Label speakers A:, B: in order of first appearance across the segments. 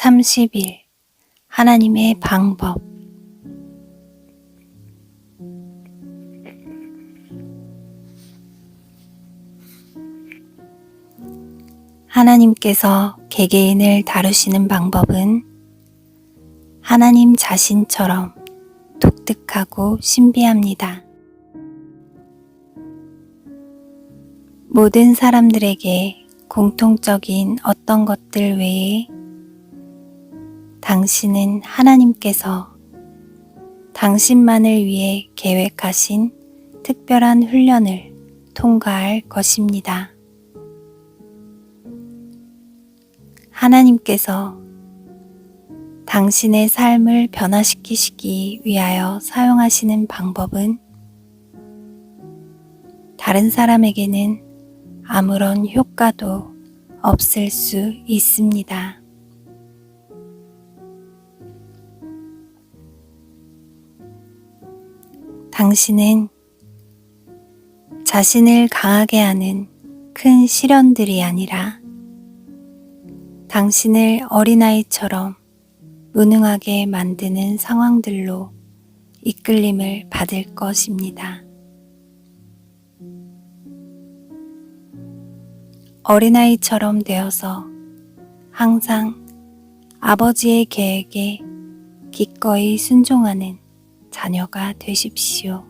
A: 30일 하나님의 방법. 하나님께서 개개인을 다루시는 방법은 하나님 자신처럼 독특하고 신비합니다. 모든 사람들에게 공통적인 어떤 것들 외에 당신은 하나님께서 당신만을 위해 계획하신 특별한 훈련을 통과할 것입니다. 하나님께서 당신의 삶을 변화시키시기 위하여 사용하시는 방법은 다른 사람에게는 아무런 효과도 없을 수 있습니다. 당신은 자신을 강하게 하는 큰 시련들이 아니라 당신을 어린아이처럼 무능하게 만드는 상황들로 이끌림을 받을 것입니다. 어린아이처럼 되어서 항상 아버지의 계획에 기꺼이 순종하는 자녀가 되십시오.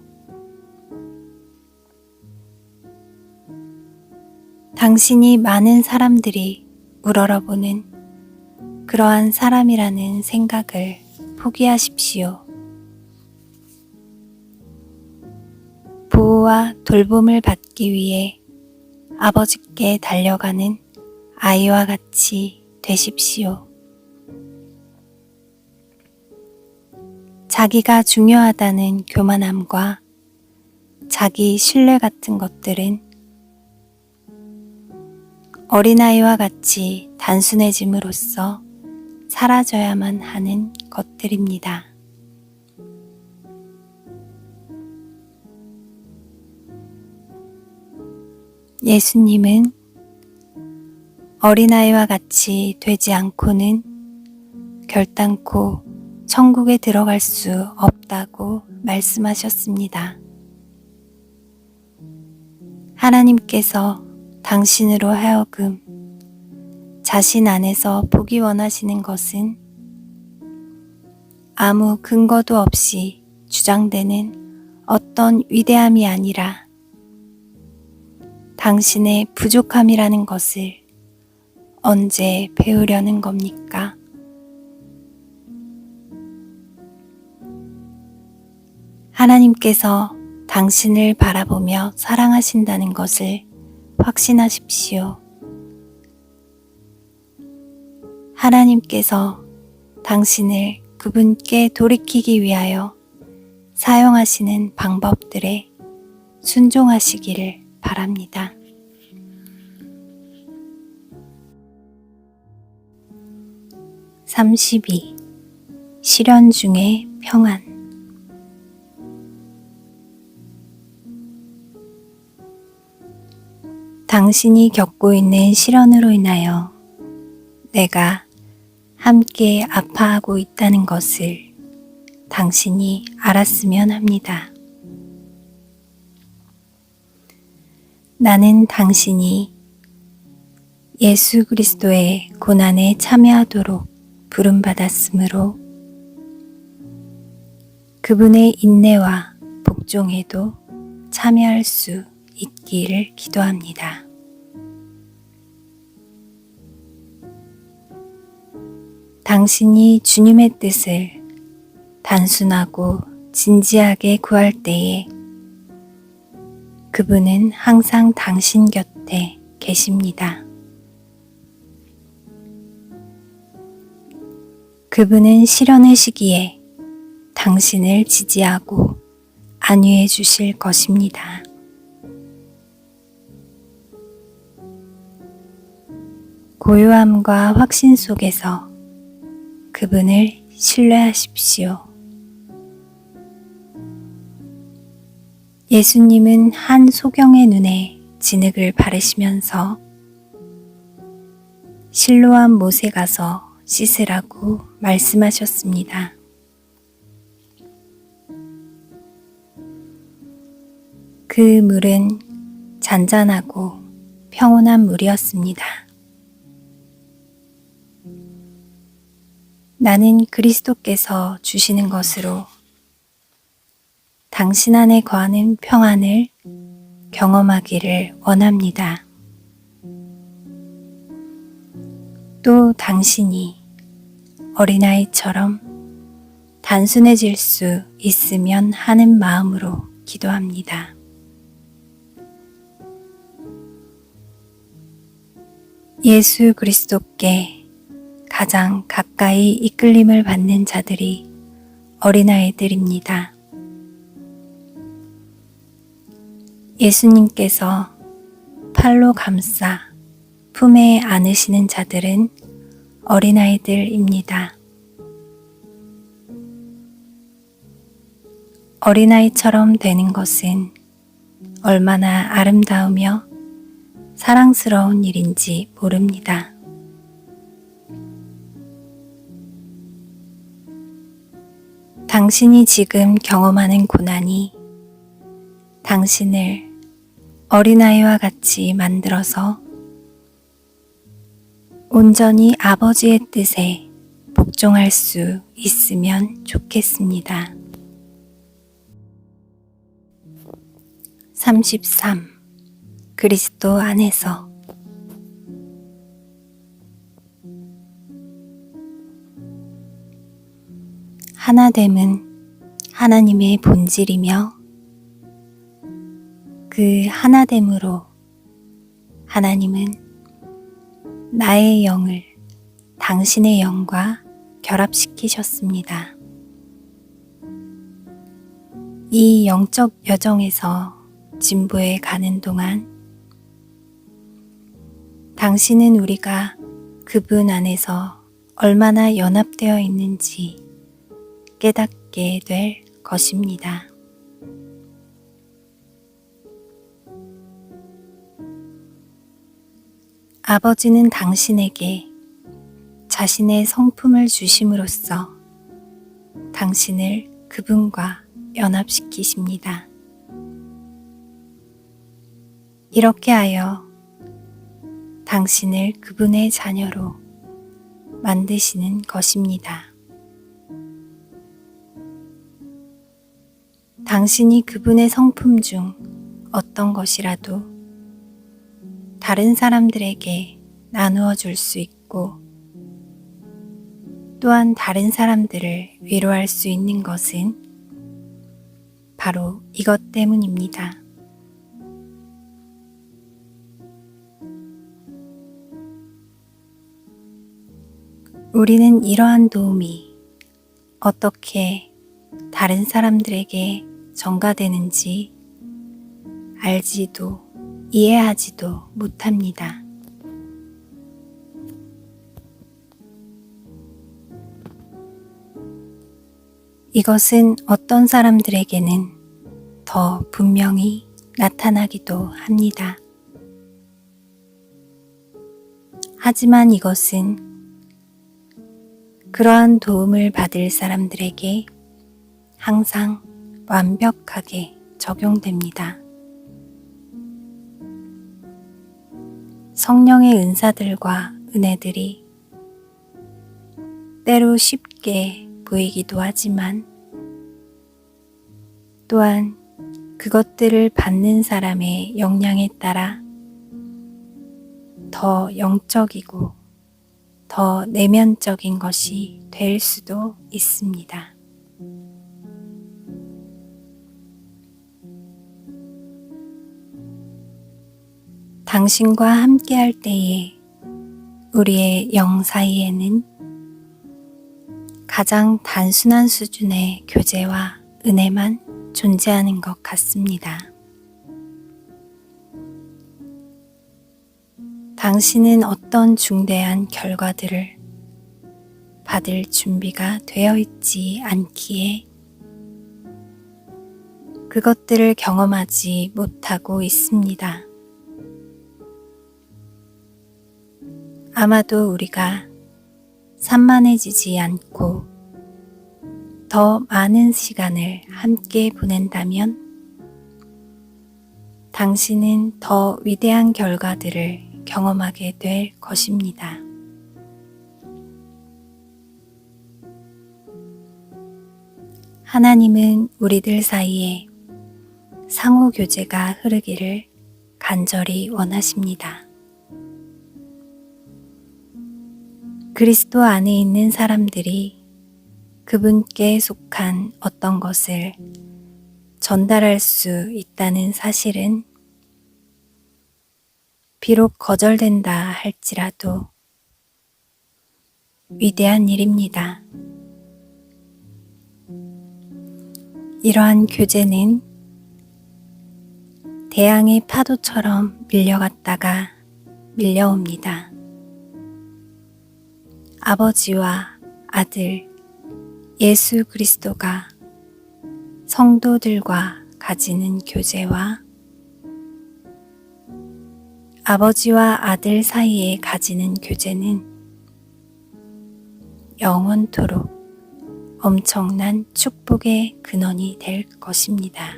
A: 당신이 많은 사람들이 우러러보는 그러한 사람이라는 생각을 포기하십시오. 보호와 돌봄을 받기 위해 아버지께 달려가는 아이와 같이 되십시오. 자기가 중요하다는 교만함과 자기 신뢰 같은 것들은 어린아이와 같이 단순해짐으로써 사라져야만 하는 것들입니다. 예수님은 어린아이와 같이 되지 않고는 결단코 천국에 들어갈 수 없다고 말씀하셨습니다. 하나님께서 당신으로 하여금 자신 안에서 보기 원하시는 것은 아무 근거도 없이 주장되는 어떤 위대함이 아니라 당신의 부족함이라는 것을 언제 배우려는 겁니까? 하나님께서 당신을 바라보며 사랑하신다는 것을 확신하십시오. 하나님께서 당신을 그분께 돌이키기 위하여 사용하시는 방법들에 순종하시기를 바랍니다. (32) 시련 중의 평안. 당신이 겪고 있는 시련으로 인하여 내가 함께 아파하고 있다는 것을 당신이 알았으면 합니다. 나는 당신이 예수 그리스도의 고난에 참여하도록 부름받았으므로 그분의 인내와 복종에도 참여할 수 있기를 기도합니다. 당신이 주님의 뜻을 단순하고 진지하게 구할 때에 그분은 항상 당신 곁에 계십니다. 그분은 시련의 시기에 당신을 지지하고 안위해 주실 것입니다. 고요함과 확신 속에서 그분을 신뢰하십시오. 예수님은 한 소경의 눈에 진흙을 바르시면서 실로암 못에 가서 씻으라고 말씀하셨습니다. 그 물은 잔잔하고 평온한 물이었습니다. 나는 그리스도께서 주시는 것으로 당신 안에 거하는 평안을 경험하기를 원합니다. 또 당신이 어린아이처럼 단순해질 수 있으면 하는 마음으로 기도합니다. 예수 그리스도께 가장 가까이 이끌림을 받는 자들이 어린아이들입니다. 예수님께서 팔로 감싸 품에 안으시는 자들은 어린아이들입니다. 어린아이처럼 되는 것은 얼마나 아름다우며 사랑스러운 일인지 모릅니다. 당신이 지금 경험하는 고난이 당신을 어린아이와 같이 만들어서 온전히 아버지의 뜻에 복종할 수 있으면 좋겠습니다. 33. 그리스도 안에서 하나됨은 하나님의 본질이며 그 하나됨으로 하나님은 나의 영을 당신의 영과 결합시키셨습니다. 이 영적 여정에서 진보해 가는 동안 당신은 우리가 그분 안에서 얼마나 연합되어 있는지 깨닫게 될 것입니다. 아버지는 당신에게 자신의 성품을 주심으로써 당신을 그분과 연합시키십니다. 이렇게 하여 당신을 그분의 자녀로 만드시는 것입니다. 당신이 그분의 성품 중 어떤 것이라도 다른 사람들에게 나누어 줄 수 있고 또한 다른 사람들을 위로할 수 있는 것은 바로 이것 때문입니다. 우리는 이러한 도움이 어떻게 다른 사람들에게 전가되는지 알지도 이해하지도 못합니다. 이것은 어떤 사람들에게는 더 분명히 나타나기도 합니다. 하지만 이것은 그러한 도움을 받을 사람들에게 항상 완벽하게 적용됩니다. 성령의 은사들과 은혜들이 때로 쉽게 보이기도 하지만 또한 그것들을 받는 사람의 역량에 따라 더 영적이고 더 내면적인 것이 될 수도 있습니다. 당신과 함께할 때에 우리의 영 사이에는 가장 단순한 수준의 교제와 은혜만 존재하는 것 같습니다. 당신은 어떤 중대한 결과들을 받을 준비가 되어 있지 않기에 그것들을 경험하지 못하고 있습니다. 아마도 우리가 산만해지지 않고 더 많은 시간을 함께 보낸다면 당신은 더 위대한 결과들을 경험하게 될 것입니다. 하나님은 우리들 사이에 상호 교제가 흐르기를 간절히 원하십니다. 그리스도 안에 있는 사람들이 그분께 속한 어떤 것을 전달할 수 있다는 사실은 비록 거절된다 할지라도 위대한 일입니다. 이러한 교제는 대양의 파도처럼 밀려갔다가 밀려옵니다. 아버지와 아들 예수 그리스도가 성도들과 가지는 교제와 아버지와 아들 사이에 가지는 교제는 영원토록 엄청난 축복의 근원이 될 것입니다.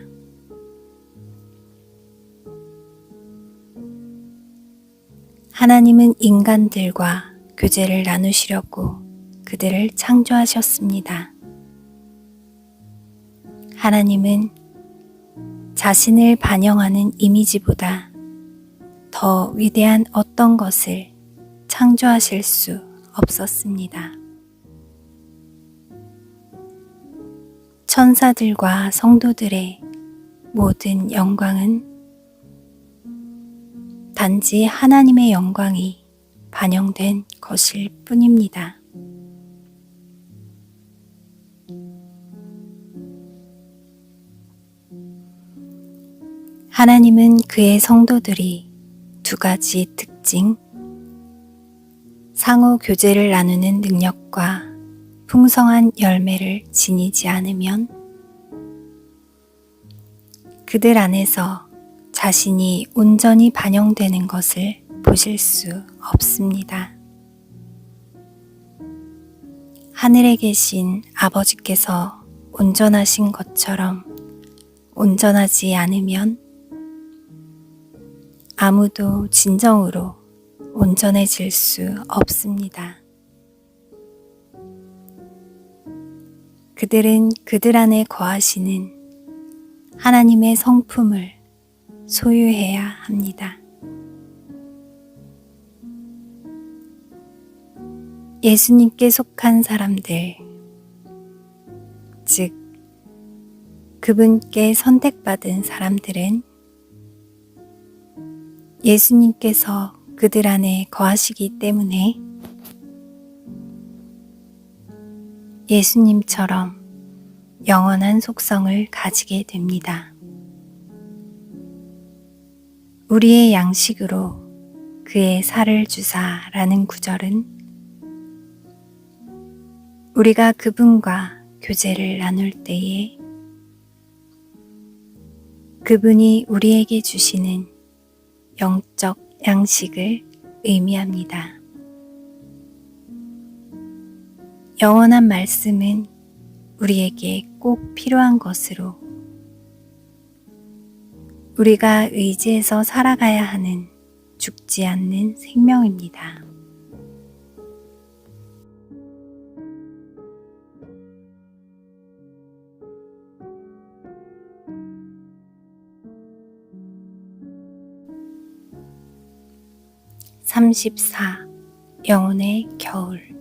A: 하나님은 인간들과 교제를 나누시려고 그들을 창조하셨습니다. 하나님은 자신을 반영하는 이미지보다 더 위대한 어떤 것을 창조하실 수 없었습니다. 천사들과 성도들의 모든 영광은 단지 하나님의 영광이 반영된 것일 뿐입니다. 하나님은 그의 성도들이 두 가지 특징, 상호 교제를 나누는 능력과 풍성한 열매를 지니지 않으면 그들 안에서 자신이 온전히 반영되는 것을 보실 수 없습니다. 하늘에 계신 아버지께서 온전하신 것처럼 온전하지 않으면 아무도 진정으로 온전해질 수 없습니다. 그들은 그들 안에 거하시는 하나님의 성품을 소유해야 합니다. 예수님께 속한 사람들, 즉 그분께 선택받은 사람들은 예수님께서 그들 안에 거하시기 때문에 예수님처럼 영원한 속성을 가지게 됩니다. 우리의 양식으로 그의 살을 주사라는 구절은 우리가 그분과 교제를 나눌 때에 그분이 우리에게 주시는 영적 양식을 의미합니다. 영원한 말씀은 우리에게 꼭 필요한 것으로 우리가 의지해서 살아가야 하는 죽지 않는 생명입니다. (34) 영혼의 겨울.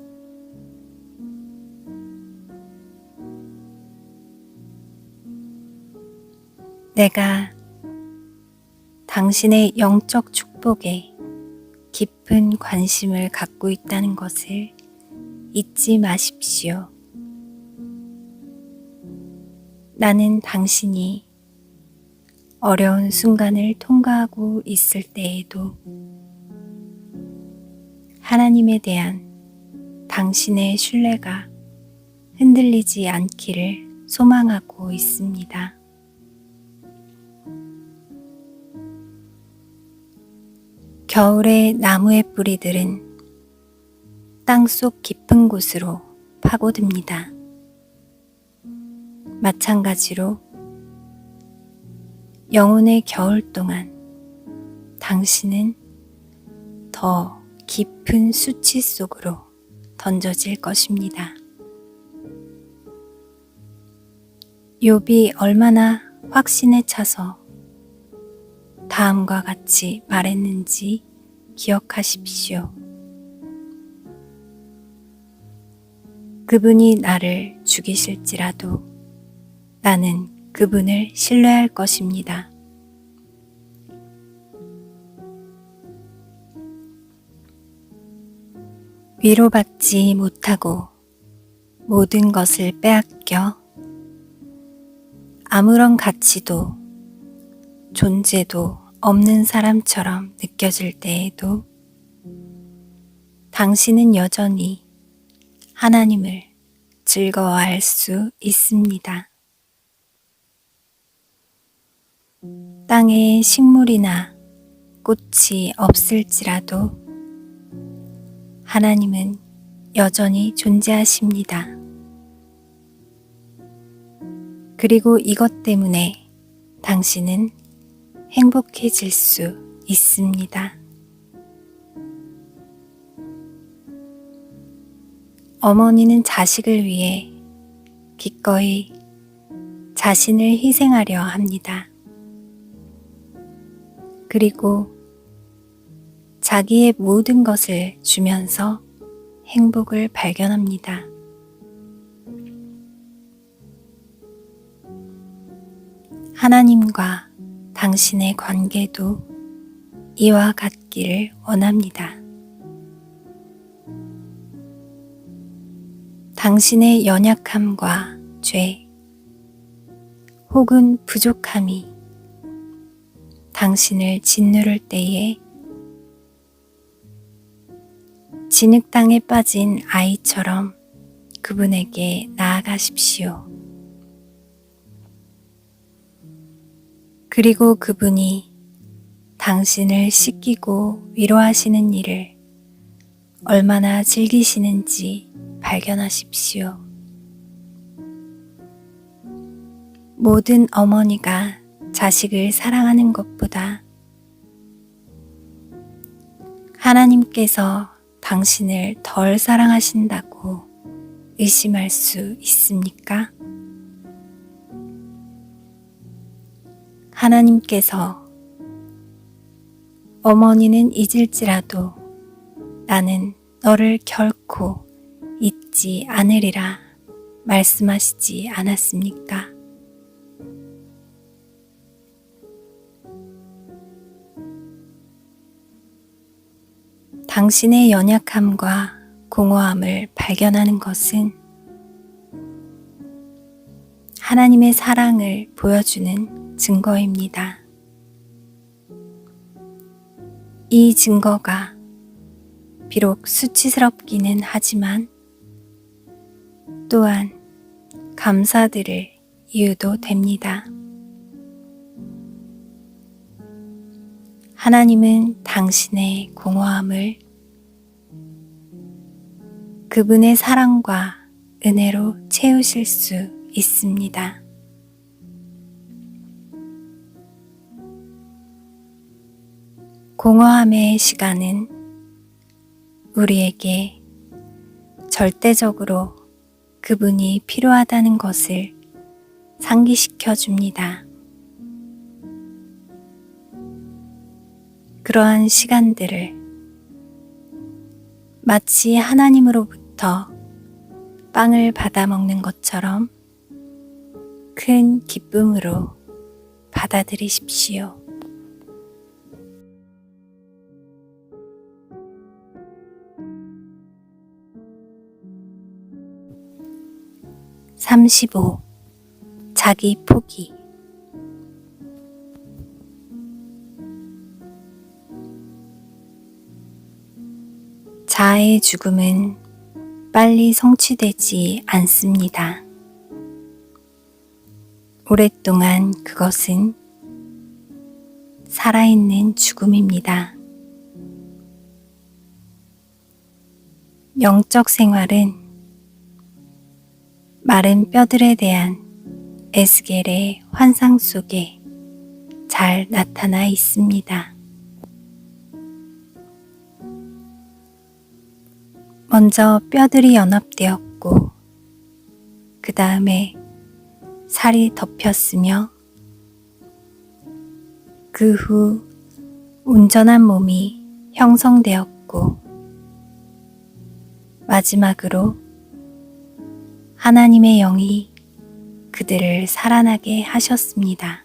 A: 내가 당신의 영적 축복에 깊은 관심을 갖고 있다는 것을 잊지 마십시오. 나는 당신이 어려운 순간을 통과하고 있을 때에도 하나님에 대한 당신의 신뢰가 흔들리지 않기를 소망하고 있습니다. 겨울의 나무의 뿌리들은 땅속 깊은 곳으로 파고듭니다. 마찬가지로 영혼의 겨울 동안 당신은 더 깊은 수치 속으로 던져질 것입니다. 욥이 얼마나 확신에 차서 다음과 같이 말했는지 기억하십시오. 그분이 나를 죽이실지라도 나는 그분을 신뢰할 것입니다. 위로받지 못하고 모든 것을 빼앗겨 아무런 가치도 존재도 없는 사람처럼 느껴질 때에도 당신은 여전히 하나님을 즐거워할 수 있습니다. 땅에 식물이나 꽃이 없을지라도 하나님은 여전히 존재하십니다. 그리고 이것 때문에 당신은 행복해질 수 있습니다. 어머니는 자식을 위해 기꺼이 자신을 희생하려 합니다. 그리고 자기의 모든 것을 주면서 행복을 발견합니다. 하나님과 당신의 관계도 이와 같기를 원합니다. 당신의 연약함과 죄 혹은 부족함이 당신을 짓누를 때에 진흙탕에 빠진 아이처럼 그분에게 나아가십시오. 그리고 그분이 당신을 씻기고 위로하시는 일을 얼마나 즐기시는지 발견하십시오. 모든 어머니가 자식을 사랑하는 것보다 하나님께서 당신을 덜 사랑하신다고 의심할 수 있습니까? 하나님께서 어머니는 잊을지라도 나는 너를 결코 잊지 않으리라 말씀하시지 않았습니까? 당신의 연약함과 공허함을 발견하는 것은 하나님의 사랑을 보여주는 증거입니다. 이 증거가 비록 수치스럽기는 하지만 또한 감사드릴 이유도 됩니다. 하나님은 당신의 공허함을 그분의 사랑과 은혜로 채우실 수 있습니다. 공허함의 시간은 우리에게 절대적으로 그분이 필요하다는 것을 상기시켜 줍니다. 그러한 시간들을 마치 하나님으로부터 빵을 받아 먹는 것처럼 큰 기쁨으로 받아들이십시오. (35) 자기 포기. 자아의 죽음은 빨리 성취되지 않습니다. 오랫동안 그것은 살아있는 죽음입니다. 영적 생활은 마른 뼈들에 대한 에스겔의 환상 속에 잘 나타나 있습니다. 먼저 뼈들이 연합되었고 그 다음에 살이 덮였으며 그 후 온전한 몸이 형성되었고 마지막으로 하나님의 영이 그들을 살아나게 하셨습니다.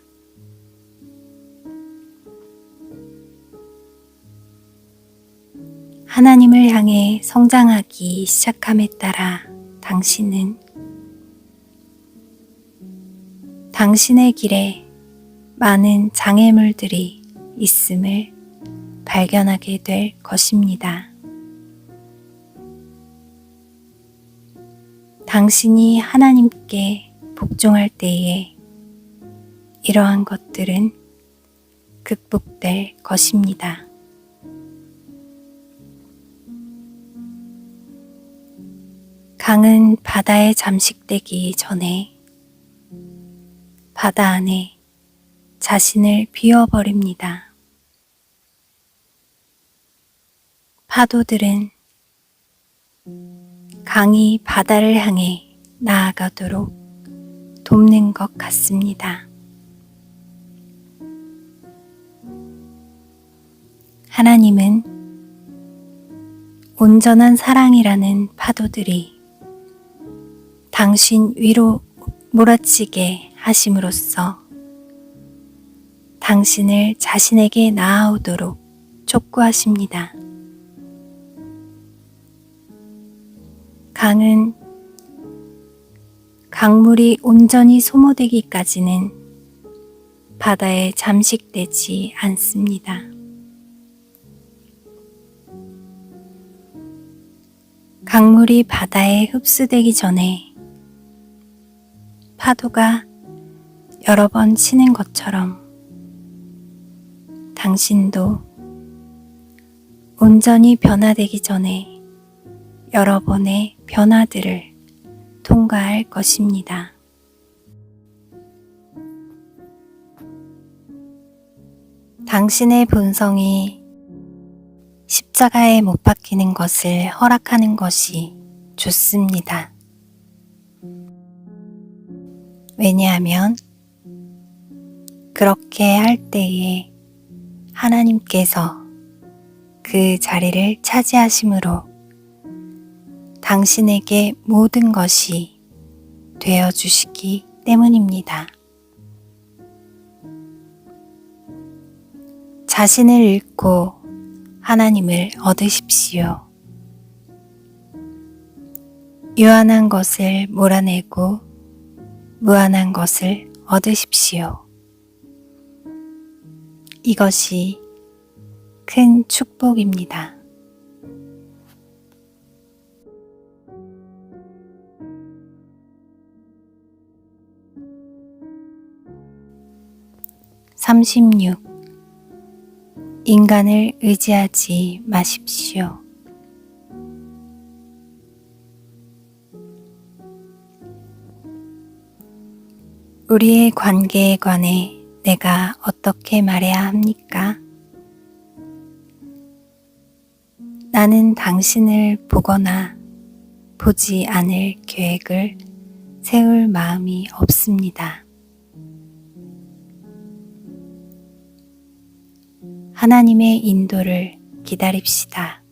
A: 하나님을 향해 성장하기 시작함에 따라 당신은 당신의 길에 많은 장애물들이 있음을 발견하게 될 것입니다. 당신이 하나님께 복종할 때에 이러한 것들은 극복될 것입니다. 강은 바다에 잠식되기 전에 바다 안에 자신을 비워버립니다. 파도들은 강이 바다를 향해 나아가도록 돕는 것 같습니다. 하나님은 온전한 사랑이라는 파도들이 당신 위로 몰아치게 하심으로써 당신을 자신에게 나아오도록 촉구하십니다. 강은 강물이 온전히 소모되기까지는 바다에 잠식되지 않습니다. 강물이 바다에 흡수되기 전에 파도가 여러 번 치는 것처럼 당신도 온전히 변화되기 전에 여러 번의 변화들을 통과할 것입니다. 당신의 본성이 십자가에 못 박히는 것을 허락하는 것이 좋습니다. 왜냐하면 그렇게 할 때에 하나님께서 그 자리를 차지하심으로 당신에게 모든 것이 되어주시기 때문입니다. 자신을 잃고 하나님을 얻으십시오. 유한한 것을 몰아내고 무한한 것을 얻으십시오. 이것이 큰 축복입니다. (36) 인간을 의지하지 마십시오. 우리의 관계에 관해 내가 어떻게 말해야 합니까? 나는 당신을 보거나 보지 않을 계획을 세울 마음이 없습니다. 하나님의 인도를 기다립시다.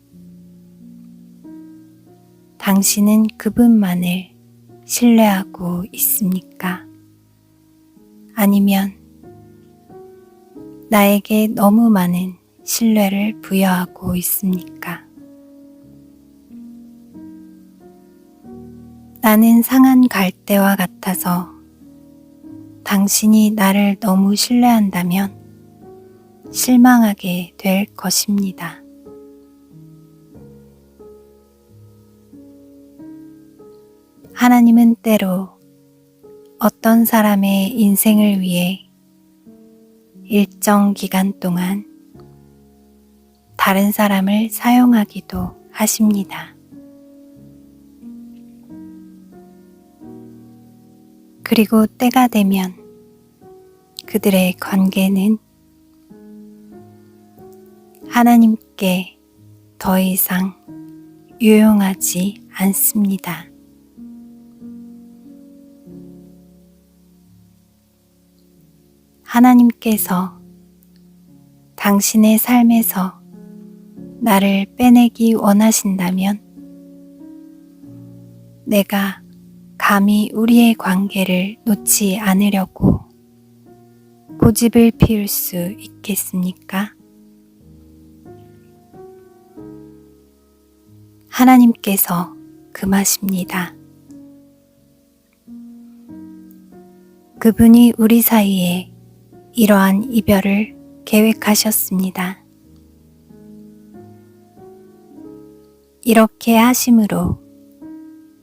A: 당신은 그분만을 신뢰하고 있습니까? 아니면 나에게 너무 많은 신뢰를 부여하고 있습니까? 나는 상한 갈대와 같아서 당신이 나를 너무 신뢰한다면 실망하게 될 것입니다. 하나님은 때로 어떤 사람의 인생을 위해 일정 기간 동안 다른 사람을 사용하기도 하십니다. 그리고 때가 되면 그들의 관계는 하나님께 더 이상 유용하지 않습니다. 하나님께서 당신의 삶에서 나를 빼내기 원하신다면 내가 감히 우리의 관계를 놓지 않으려고 고집을 피울 수 있겠습니까? 하나님께서 금하십니다. 그분이 우리 사이에 이러한 이별을 계획하셨습니다. 이렇게 하심으로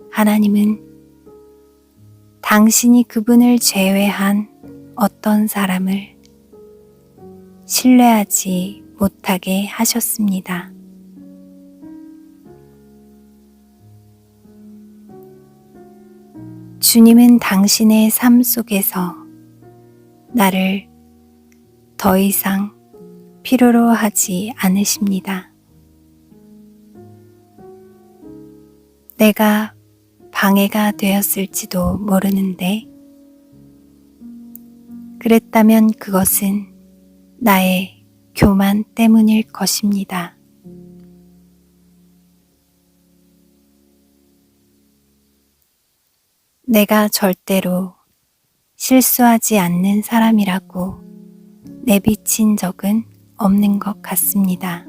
A: 하나님은 당신이 그분을 제외한 어떤 사람을 신뢰하지 못하게 하셨습니다. 주님은 당신의 삶 속에서 나를 더 이상 필요로 하지 않으십니다. 내가 방해가 되었을지도 모르는데, 그랬다면 그것은 나의 교만 때문일 것입니다. 내가 절대로 실수하지 않는 사람이라고 내비친 적은 없는 것 같습니다.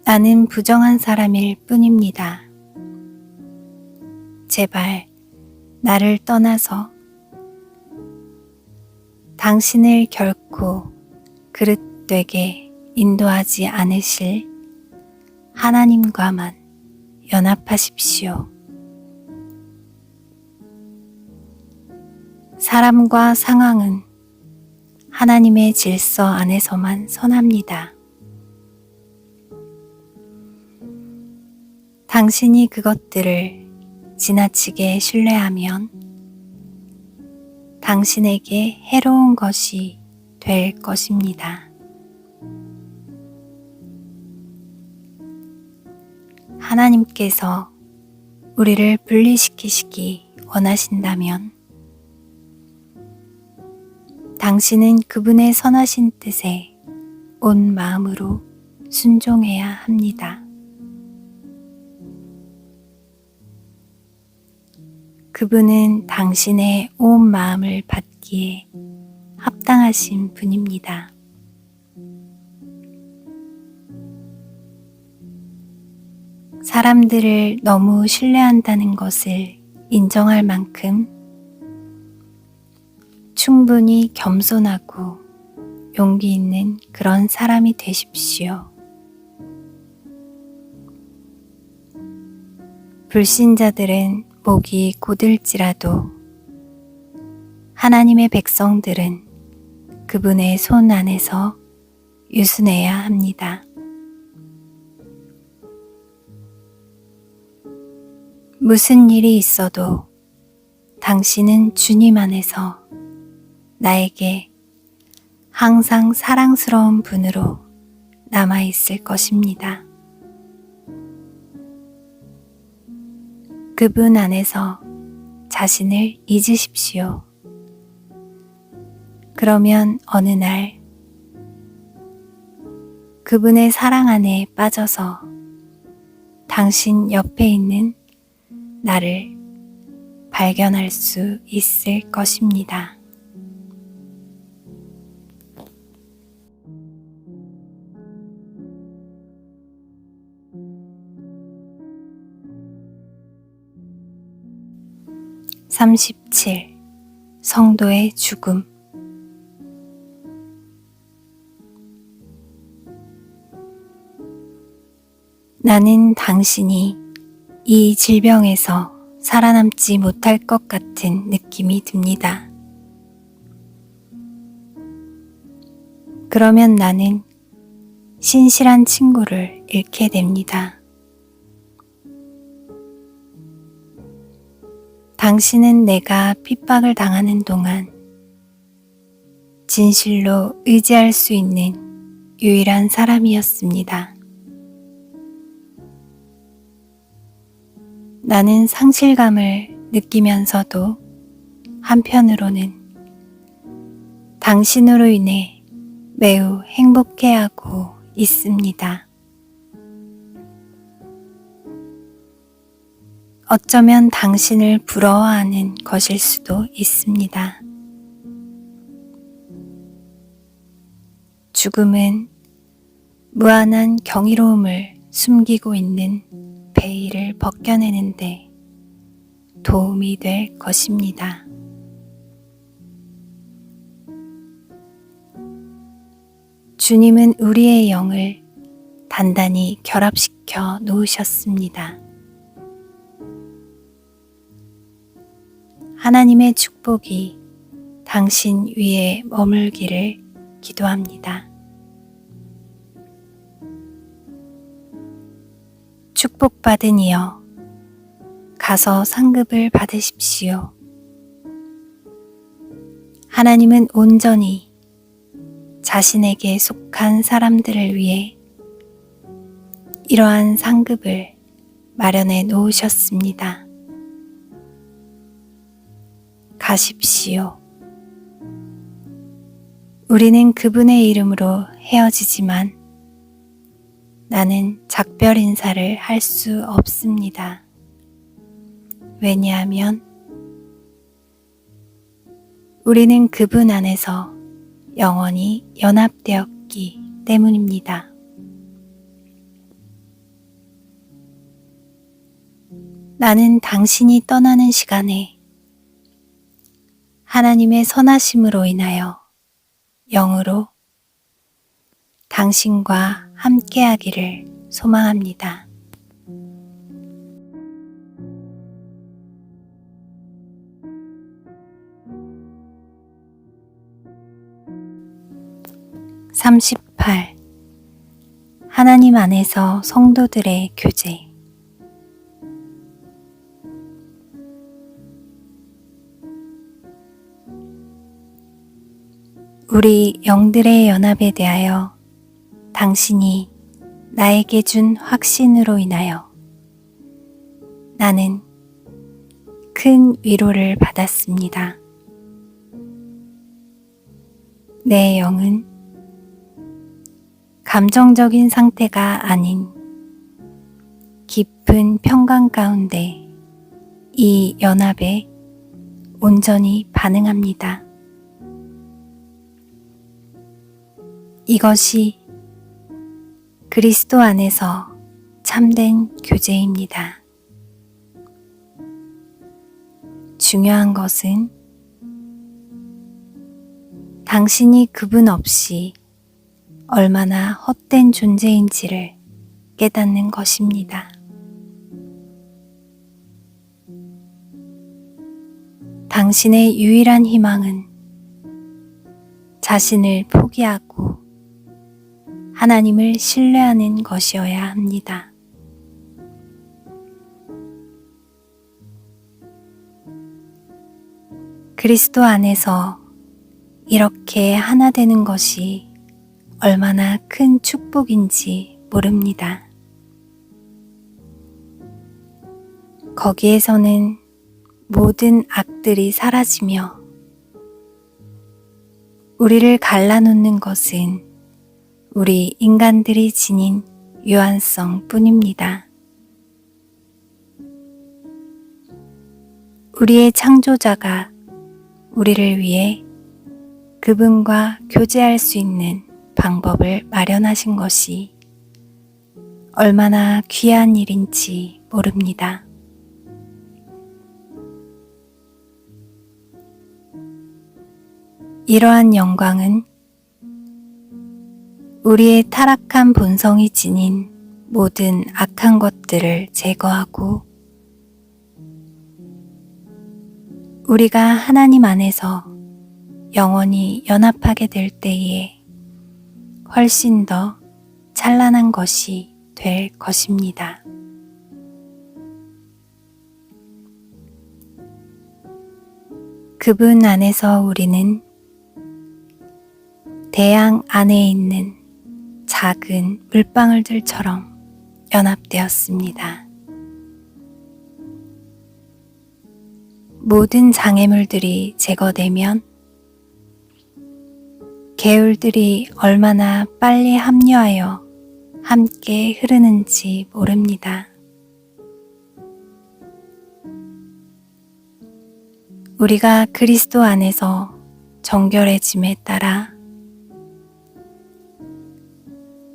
A: 나는 부정한 사람일 뿐입니다. 제발 나를 떠나서 당신을 결코 그릇되게 인도하지 않으실 하나님과만 연합하십시오. 사람과 상황은 하나님의 질서 안에서만 선합니다. 당신이 그것들을 지나치게 신뢰하면 당신에게 해로운 것이 될 것입니다. 하나님께서 우리를 분리시키시기 원하신다면 당신은 그분의 선하신 뜻에 온 마음으로 순종해야 합니다. 그분은 당신의 온 마음을 받기에 합당하신 분입니다. 사람들을 너무 신뢰한다는 것을 인정할 만큼 충분히 겸손하고 용기 있는 그런 사람이 되십시오. 불신자들은 목이 곧을지라도 하나님의 백성들은 그분의 손 안에서 유순해야 합니다. 무슨 일이 있어도 당신은 주님 안에서 나에게 항상 사랑스러운 분으로 남아있을 것입니다. 그분 안에서 자신을 잊으십시오. 그러면 어느 날 그분의 사랑 안에 빠져서 당신 옆에 있는 나를 발견할 수 있을 것입니다. (37) 성도의 죽음. 나는 당신이 이 질병에서 살아남지 못할 것 같은 느낌이 듭니다. 그러면 나는 신실한 친구를 잃게 됩니다. 당신은 내가 핍박을 당하는 동안 진실로 의지할 수 있는 유일한 사람이었습니다. 나는 상실감을 느끼면서도 한편으로는 당신으로 인해 매우 행복해하고 있습니다. 어쩌면 당신을 부러워하는 것일 수도 있습니다. 죽음은 무한한 경이로움을 숨기고 있는 베일을 벗겨내는데 도움이 될 것입니다. 주님은 우리의 영을 단단히 결합시켜 놓으셨습니다. 하나님의 축복이 당신 위에 머물기를 기도합니다. 축복받은 이여, 가서 상급을 받으십시오. 하나님은 온전히 자신에게 속한 사람들을 위해 이러한 상급을 마련해 놓으셨습니다. 가십시오. 우리는 그분의 이름으로 헤어지지만 나는 작별 인사를 할 수 없습니다. 왜냐하면 우리는 그분 안에서 영원히 연합되었기 때문입니다. 나는 당신이 떠나는 시간에 하나님의 선하심으로 인하여 영으로 당신과 함께하기를 소망합니다. (38) 하나님 안에서 성도들의 교제. 우리 영들의 연합에 대하여 당신이 나에게 준 확신으로 인하여 나는 큰 위로를 받았습니다. 내 영은 감정적인 상태가 아닌 깊은 평강 가운데 이 연합에 온전히 반응합니다. 이것이 그리스도 안에서 참된 교제입니다. 중요한 것은 당신이 그분 없이 얼마나 헛된 존재인지를 깨닫는 것입니다. 당신의 유일한 희망은 자신을 포기하고 하나님을 신뢰하는 것이어야 합니다. 그리스도 안에서 이렇게 하나 되는 것이 얼마나 큰 축복인지 모릅니다. 거기에서는 모든 악들이 사라지며 우리를 갈라놓는 것은 우리 인간들이 지닌 유한성 뿐입니다. 우리의 창조자가 우리를 위해 그분과 교제할 수 있는 방법을 마련하신 것이 얼마나 귀한 일인지 모릅니다. 이러한 영광은 우리의 타락한 본성이 지닌 모든 악한 것들을 제거하고 우리가 하나님 안에서 영원히 연합하게 될 때에 훨씬 더 찬란한 것이 될 것입니다. 그분 안에서 우리는 대양 안에 있는 작은 물방울들처럼 연합되었습니다. 모든 장애물들이 제거되면 개울들이 얼마나 빨리 합류하여 함께 흐르는지 모릅니다. 우리가 그리스도 안에서 정결해짐에 따라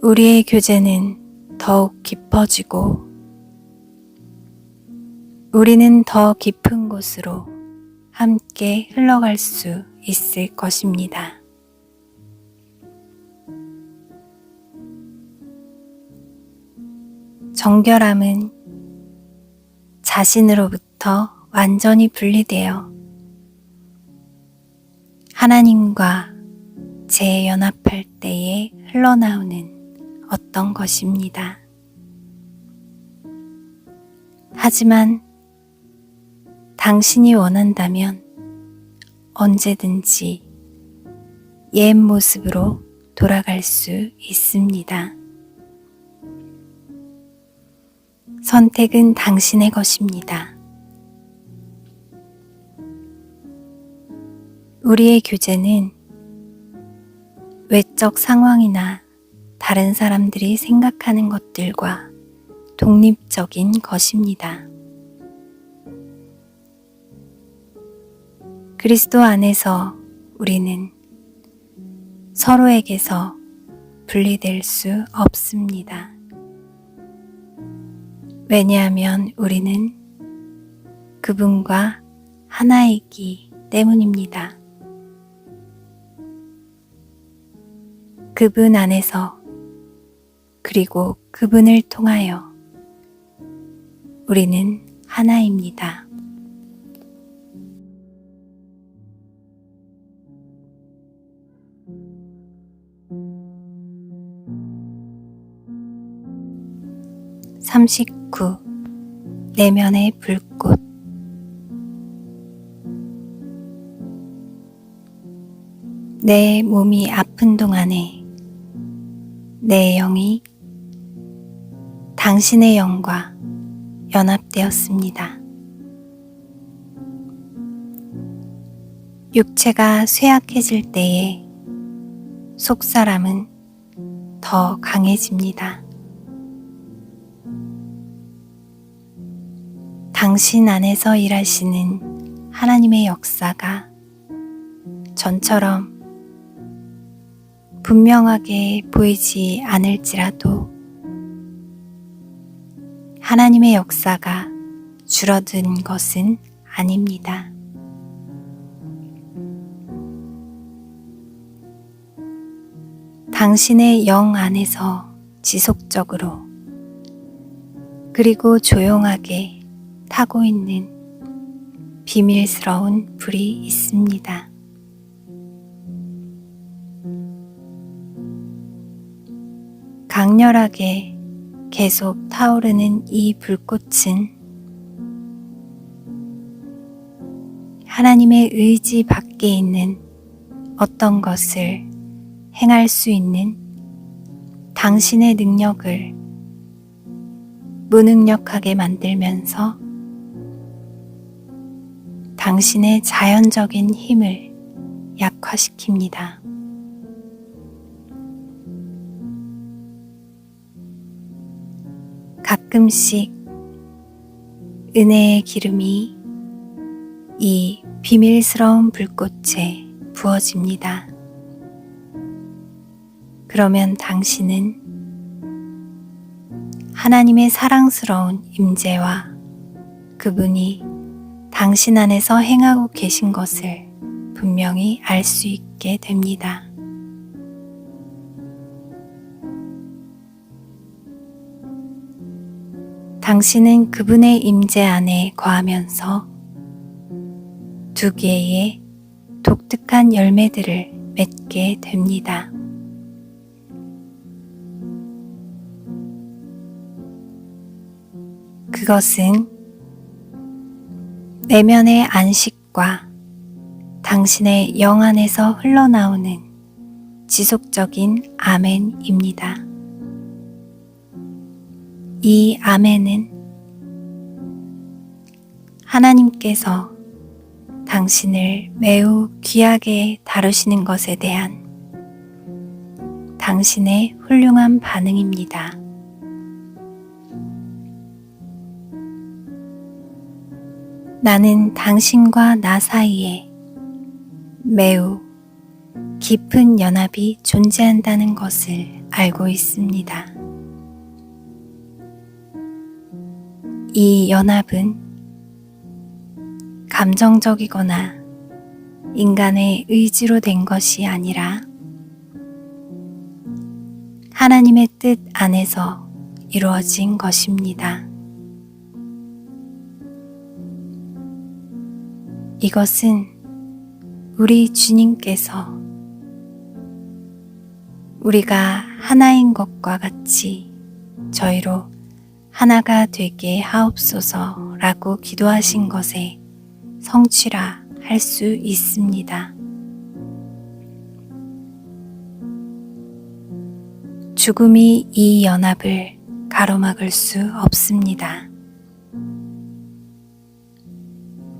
A: 우리의 교제는 더욱 깊어지고 우리는 더 깊은 곳으로 함께 흘러갈 수 있을 것입니다. 정결함은 자신으로부터 완전히 분리되어 하나님과 재연합할 때에 흘러나오는 어떤 것입니다. 하지만 당신이 원한다면 언제든지 옛 모습으로 돌아갈 수 있습니다. 선택은 당신의 것입니다. 우리의 교제는 외적 상황이나 다른 사람들이 생각하는 것들과 독립적인 것입니다. 그리스도 안에서 우리는 서로에게서 분리될 수 없습니다. 왜냐하면 우리는 그분과 하나이기 때문입니다. 그분 안에서 그리고 그분을 통하여 우리는 하나입니다. (39) 내면의 불꽃. 내 몸이 아픈 동안에 내 영이 당신의 영과 연합되었습니다. 육체가 쇠약해질 때에 속사람은 더 강해집니다. 당신 안에서 일하시는 하나님의 역사가 전처럼 분명하게 보이지 않을지라도 하나님의 역사가 줄어든 것은 아닙니다. 당신의 영 안에서 지속적으로 그리고 조용하게 타고 있는 비밀스러운 불이 있습니다. 강렬하게 계속 타오르는 이 불꽃은 하나님의 의지 밖에 있는 어떤 것을 행할 수 있는 당신의 능력을 무능력하게 만들면서 당신의 자연적인 힘을 약화시킵니다. 가끔씩 은혜의 기름이 이 비밀스러운 불꽃에 부어집니다. 그러면 당신은 하나님의 사랑스러운 임재와 그분이 당신 안에서 행하고 계신 것을 분명히 알 수 있게 됩니다. 당신은 그분의 임재 안에 거하면서 두 개의 독특한 열매들을 맺게 됩니다. 그것은 내면의 안식과 당신의 영 안에서 흘러나오는 지속적인 아멘입니다. 이 아멘은 하나님께서 당신을 매우 귀하게 다루시는 것에 대한 당신의 훌륭한 반응입니다. 나는 당신과 나 사이에 매우 깊은 연합이 존재한다는 것을 알고 있습니다. 이 연합은 감정적이거나 인간의 의지로 된 것이 아니라 하나님의 뜻 안에서 이루어진 것입니다. 이것은 우리 주님께서 우리가 하나인 것과 같이 저희로 하나가 되게 하옵소서 라고 기도하신 것의 성취라 할 수 있습니다. 죽음이 이 연합을 가로막을 수 없습니다.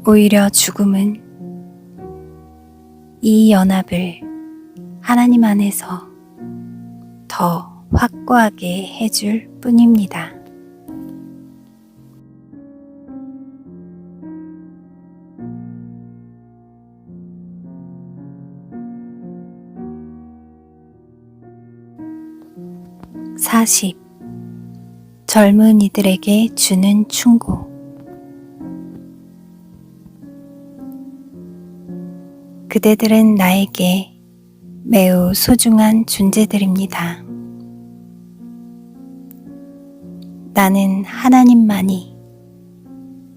A: 오히려 죽음은 이 연합을 하나님 안에서 더 확고하게 해줄 뿐입니다. 젊은 이들에게 주는 충고. 그대들은 나에게 매우 소중한 존재들입니다. 나는 하나님만이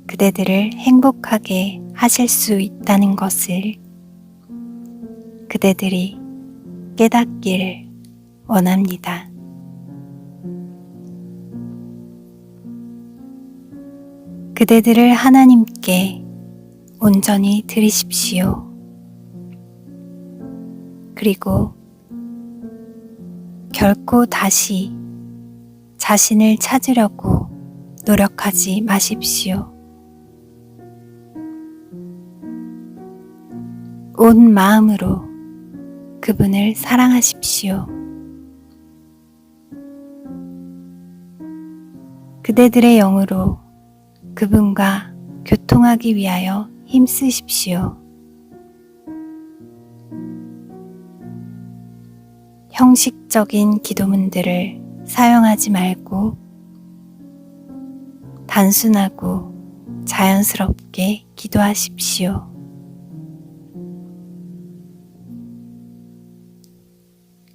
A: 그대들을 행복하게 하실 수 있다는 것을 그대들이 깨닫기를 원합니다. 그대들을 하나님께 온전히 드리십시오. 그리고 결코 다시 자신을 찾으려고 노력하지 마십시오. 온 마음으로 그분을 사랑하십시오. 그대들의 영으로 그분과 교통하기 위하여 힘쓰십시오. 형식적인 기도문들을 사용하지 말고 단순하고 자연스럽게 기도하십시오.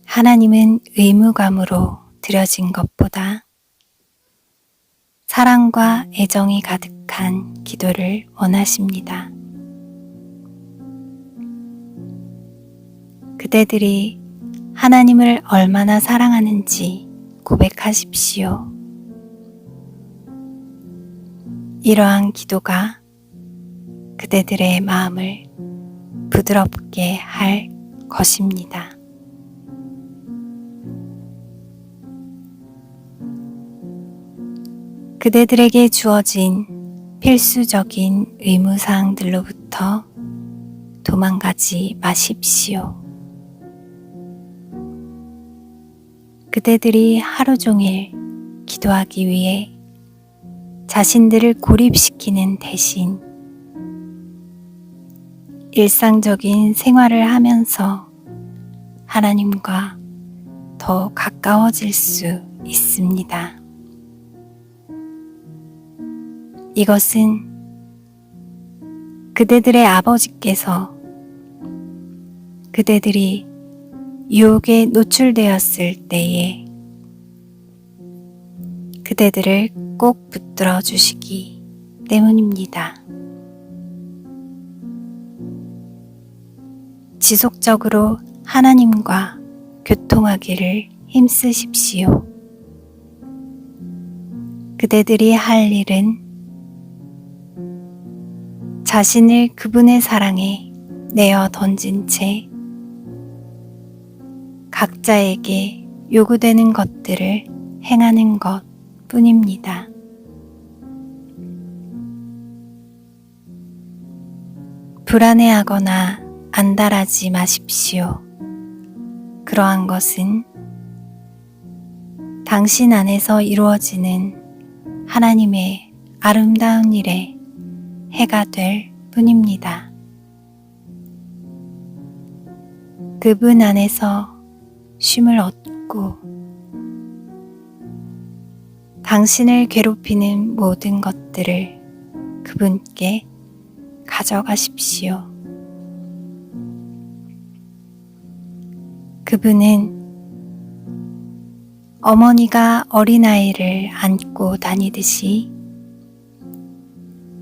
A: 하나님은 의무감으로 드려진 것보다 사랑과 애정이 가득한 기도를 원하십니다. 그대들이 하나님을 얼마나 사랑하는지 고백하십시오. 이러한 기도가 그대들의 마음을 부드럽게 할 것입니다. 그대들에게 주어진 필수적인 의무사항들로부터 도망가지 마십시오. 그대들이 하루 종일 기도하기 위해 자신들을 고립시키는 대신 일상적인 생활을 하면서 하나님과 더 가까워질 수 있습니다. 이것은 그대들의 아버지께서 그대들이 유혹에 노출되었을 때에 그대들을 꼭 붙들어 주시기 때문입니다. 지속적으로 하나님과 교통하기를 힘쓰십시오. 그대들이 할 일은 자신을 그분의 사랑에 내어 던진 채 각자에게 요구되는 것들을 행하는 것 뿐입니다. 불안해하거나 안달하지 마십시오. 그러한 것은 당신 안에서 이루어지는 하나님의 아름다운 일에 해가 될 뿐입니다. 그분 안에서 쉼을 얻고 당신을 괴롭히는 모든 것들을 그분께 가져가십시오. 그분은 어머니가 어린아이를 안고 다니듯이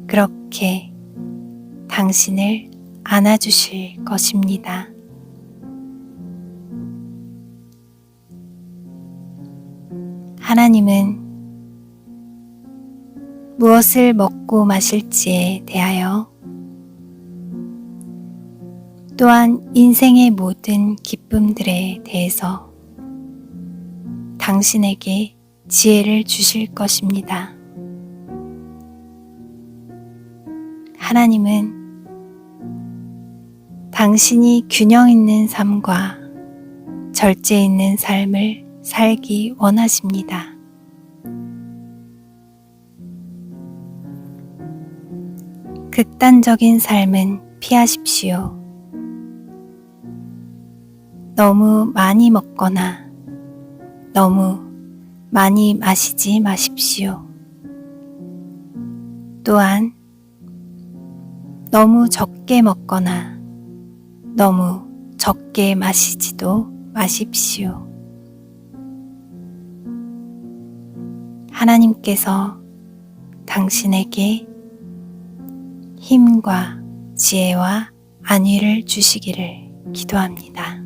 A: 그렇게 당신을 안아주실 것입니다. 하나님은 무엇을 먹고 마실지에 대하여 또한 인생의 모든 기쁨들에 대해서 당신에게 지혜를 주실 것입니다. 하나님은 당신이 균형 있는 삶과 절제 있는 삶을 살기 원하십니다. 극단적인 삶은 피하십시오. 너무 많이 먹거나 너무 많이 마시지 마십시오. 또한 너무 적게 먹거나 너무 적게 마시지도 마십시오. 하나님께서 당신에게 힘과 지혜와 안위를 주시기를 기도합니다.